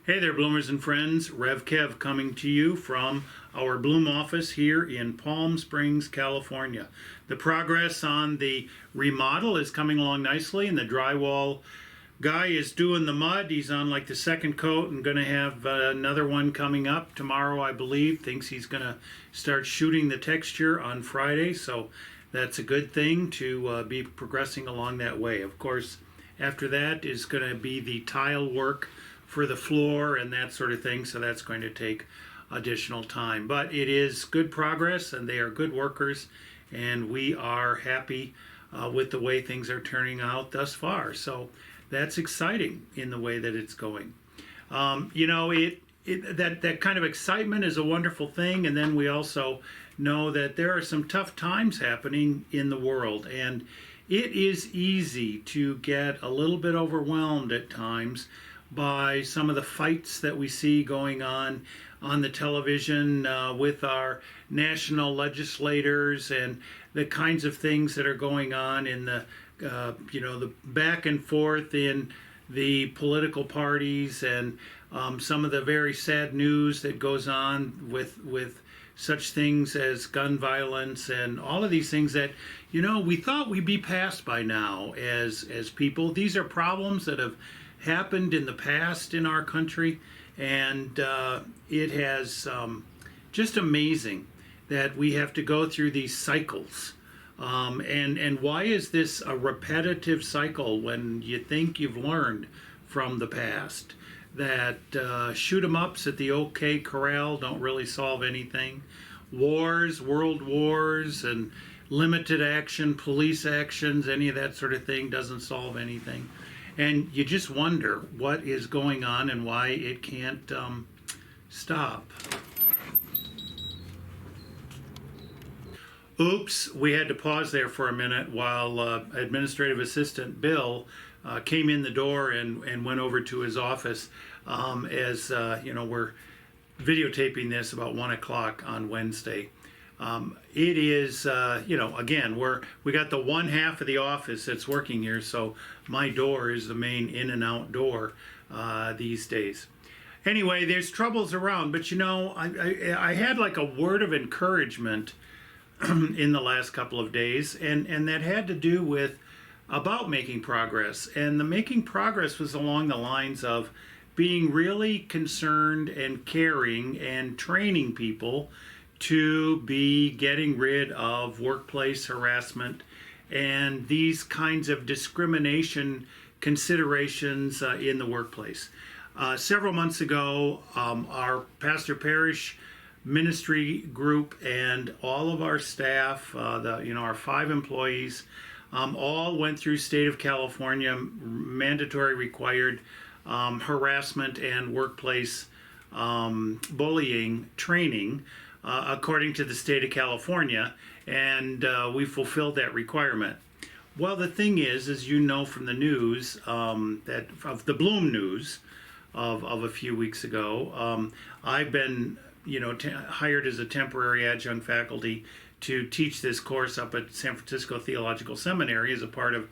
Hey there, Bloomers and friends. Rev Kev coming to you from our Bloom office here in Palm Springs, California. The progress on the remodel is coming along nicely, and the drywall guy is doing the mud. He's on like the second coat and going to have another one coming up tomorrow, I believe. Thinks he's going to start shooting the texture on Friday, so that's a good thing to be progressing along that way. Of course, after that is going to be the tile work for the floor and that sort of thing, so that's going to take additional time. But it is good progress, and they are good workers, and we are happy with the way things are turning out thus far. So that's exciting in the way that it's going. That kind of excitement is a wonderful thing, and then we also know that there are some tough times happening in the world, and it is easy to get a little bit overwhelmed at times by some of the fights that we see going on the television with our national legislators, and the kinds of things that are going on in the back and forth in the political parties, and some of the very sad news that goes on with such things as gun violence and all of these things that we thought we'd be past by now as people. These are problems that have happened in the past in our country, and it has just amazing that we have to go through these cycles. And why is this a repetitive cycle when you think you've learned from the past that shoot 'em ups at the OK Corral don't really solve anything? Wars, world wars, and limited action, police actions, any of that sort of thing doesn't solve anything. And you just wonder what is going on and why it can't stop. Oops, we had to pause there for a minute while Administrative Assistant Bill came in the door and went over to his office as we're videotaping this about 1 o'clock on Wednesday. It is, again, we got the one half of the office that's working here, so my door is the main in and out door these days. Anyway, there's troubles around, but I had like a word of encouragement in the last couple of days, and that had to do with about making progress. And the making progress was along the lines of being really concerned and caring and training people to be getting rid of workplace harassment and these kinds of discrimination considerations in the workplace. Several months ago, our pastor parish ministry group and all of our staff, our 5 employees, all went through state of California mandatory required harassment and workplace bullying training according to the state of California, and we fulfilled that requirement. Well, the thing is, as you know from the news, that of the Bloom news of a few weeks ago, I've been hired as a temporary adjunct faculty to teach this course up at San Francisco Theological Seminary as a part of,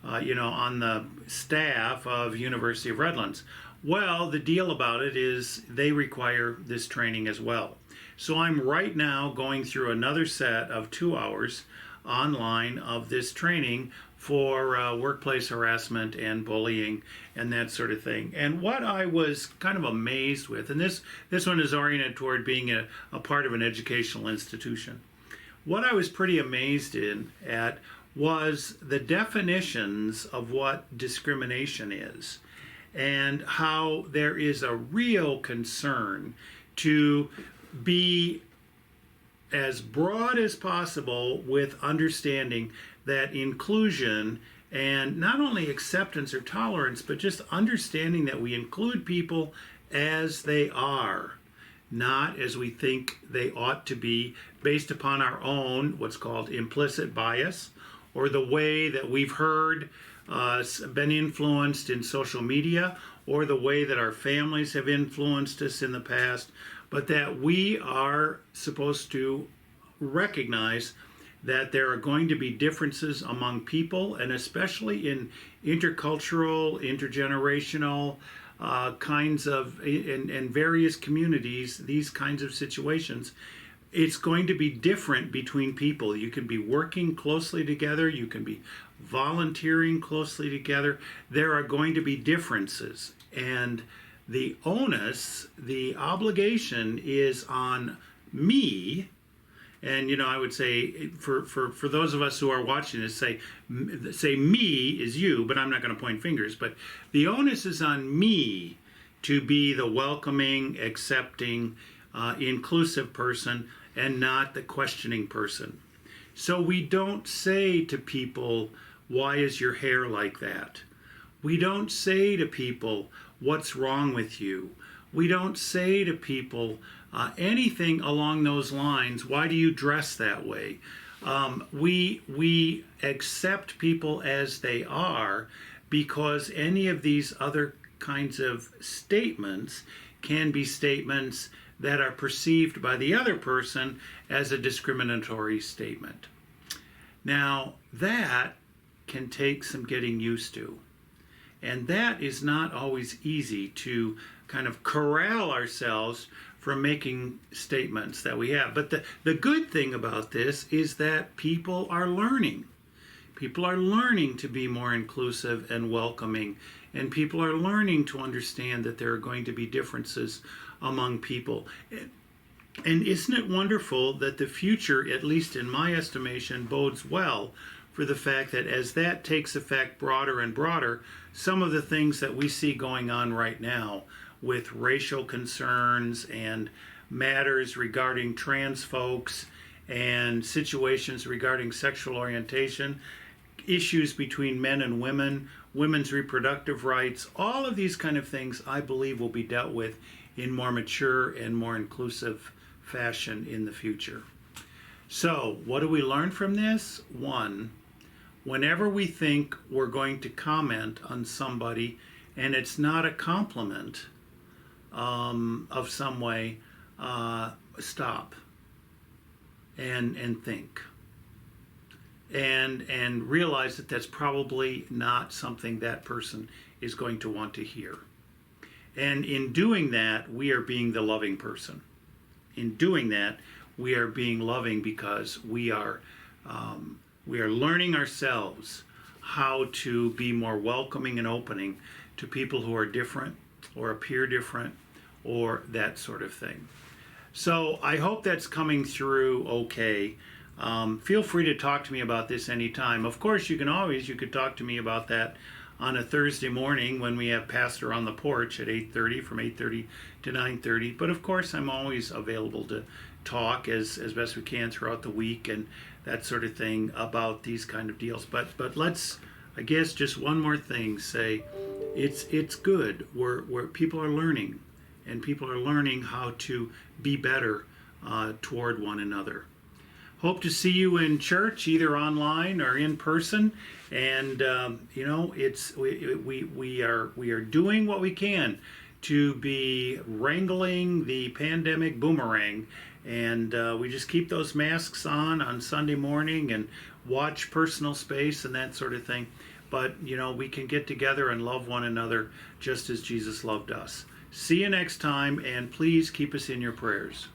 on the staff of University of Redlands. Well, the deal about it is they require this training as well. So I'm right now going through another set of 2 hours online of this training for workplace harassment and bullying and that sort of thing. And what I was kind of amazed with, and this one is oriented toward being a part of an educational institution. What I was pretty amazed at was the definitions of what discrimination is, and how there is a real concern to be as broad as possible with understanding that inclusion and not only acceptance or tolerance, but just understanding that we include people as they are, not as we think they ought to be based upon our own what's called implicit bias, or the way that we've heard been influenced in social media, or the way that our families have influenced us in the past, but that we are supposed to recognize that there are going to be differences among people, and especially in intercultural, intergenerational, kinds of, in various communities, these kinds of situations, it's going to be different between people. You can be working closely together, you can be volunteering closely together. There are going to be differences. And the onus, the obligation is on me. And I would say for those of us who are watching this, say me is you, but I'm not going to point fingers. But the onus is on me to be the welcoming, accepting, inclusive person, and not the questioning person. So we don't say to people, "Why is your hair like that?" We don't say to people, "What's wrong with you?" We don't say to people anything along those lines. "Why do you dress that way?" We accept people as they are, because any of these other kinds of statements can be statements that are perceived by the other person as a discriminatory statement. Now, that can take some getting used to. And that is not always easy, to kind of corral ourselves from making statements that we have. But the good thing about this is that people are learning. People are learning to be more inclusive and welcoming. And people are learning to understand that there are going to be differences among people. And isn't it wonderful that the future, at least in my estimation, bodes well for the fact that as that takes effect broader and broader, some of the things that we see going on right now with racial concerns and matters regarding trans folks and situations regarding sexual orientation, issues between men and women, women's reproductive rights, all of these kind of things I believe will be dealt with in more mature and more inclusive fashion in the future. So, what do we learn from this? One, whenever we think we're going to comment on somebody and it's not a compliment of some way, stop and think. And realize that that's probably not something that person is going to want to hear. And in doing that, we are being the loving person. In doing that, we are being loving because we are learning ourselves how to be more welcoming and opening to people who are different or appear different or that sort of thing. So I hope that's coming through okay. Feel free to talk to me about this anytime. Of course, you could talk to me about that on a Thursday morning when we have Pastor on the Porch at 8:30, from 8:30 to 9:30. But of course, I'm always available to talk as best we can throughout the week and that sort of thing about these kind of deals. But let's, I guess, just one more thing, say it's good. Where people are learning, and people are learning how to be better toward one another. Hope to see you in church, either online or in person. And we are doing what we can to be wrangling the pandemic boomerang, and we just keep those masks on Sunday morning and watch personal space and that sort of thing. But we can get together and love one another just as Jesus loved us. See you next time, and please keep us in your prayers.